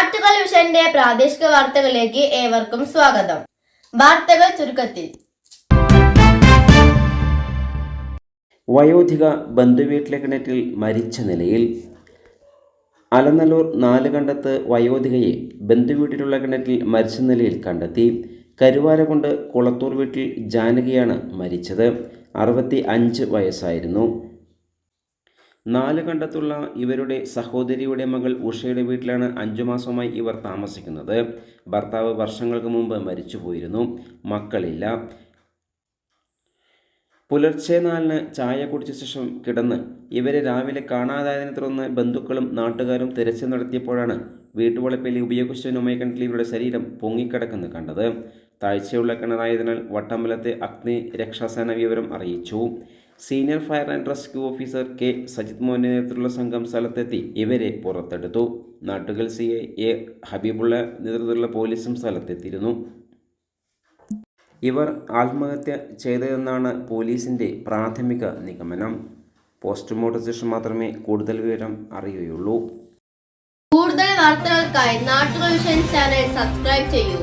നാട്ടുകൾ വിഷന്റെ പ്രാദേശിക വാർത്തകളിലേക്ക് ഏവർക്കും സ്വാഗതം. വാർത്തകൾ ചുരുക്കത്തിൽ. വയോധിക ബന്ധുവീട്ടിലെ കിണറ്റിൽ മരിച്ച നിലയിൽ. അലനല്ലൂർ നാലുകണ്ടത്ത് വയോധികയെ ബന്ധുവീട്ടിലുള്ള കിണറ്റിൽ മരിച്ച നിലയിൽ കണ്ടെത്തി. കരുവാരകുണ്ട് കുളത്തൂർ വീട്ടിൽ ജാനകിയാണ് മരിച്ചത്. 65 വയസ്സായിരുന്നു. നാലുകണ്ടത്തുള്ള ഇവരുടെ സഹോദരിയുടെ മകൾ ഉഷയുടെ വീട്ടിലാണ് 5 മാസമായി ഇവർ താമസിക്കുന്നത്. ഭർത്താവ് വർഷങ്ങൾക്ക് മുമ്പ് മരിച്ചുപോയിരുന്നു. മക്കളില്ല. പുലർച്ചെ 4-ന് ചായ കുടിച്ച ശേഷം കിടന്ന് ഇവരെ രാവിലെ കാണാതായതിനെ തുടർന്ന് ബന്ധുക്കളും നാട്ടുകാരും തിരച്ചിൽ നടത്തിയപ്പോഴാണ് വീട്ടുവളപ്പിൽ ഉപയോഗിച്ചതിനുമായി കിണറ്റിൽ ഇവരുടെ ശരീരം പൊങ്ങിക്കിടക്കുന്നത് കണ്ടത്. താഴ്ചയുള്ള കിണറായതിനാൽ വട്ടമ്പലത്തെ അഗ്നി രക്ഷാസേന വിവരം അറിയിച്ചു. Senior fire and rescue officer K Sajith മോഹന്റെ നേതൃത്വത്തിലുള്ള സംഘം സ്ഥലത്തെത്തി ഇവരെ പുറത്തെടുത്തു. നാട്ടുകൽ CI A ഹബീബുള്ള നേതൃത്വത്തിലുള്ള പോലീസും സ്ഥലത്തെത്തിയിരുന്നു. ഇവർ ആത്മഹത്യ ചെയ്തതെന്നാണ് പോലീസിന്റെ പ്രാഥമിക നിഗമനം. പോസ്റ്റ്മോർട്ടം ശേഷം മാത്രമേ കൂടുതൽ വിവരം അറിയുകയുള്ളൂ. കൂടുതൽ വാർത്തകൾക്കായി നാട്ടുകൾ വിഷൻ ചാനൽ സബ്സ്ക്രൈബ് ചെയ്യൂ.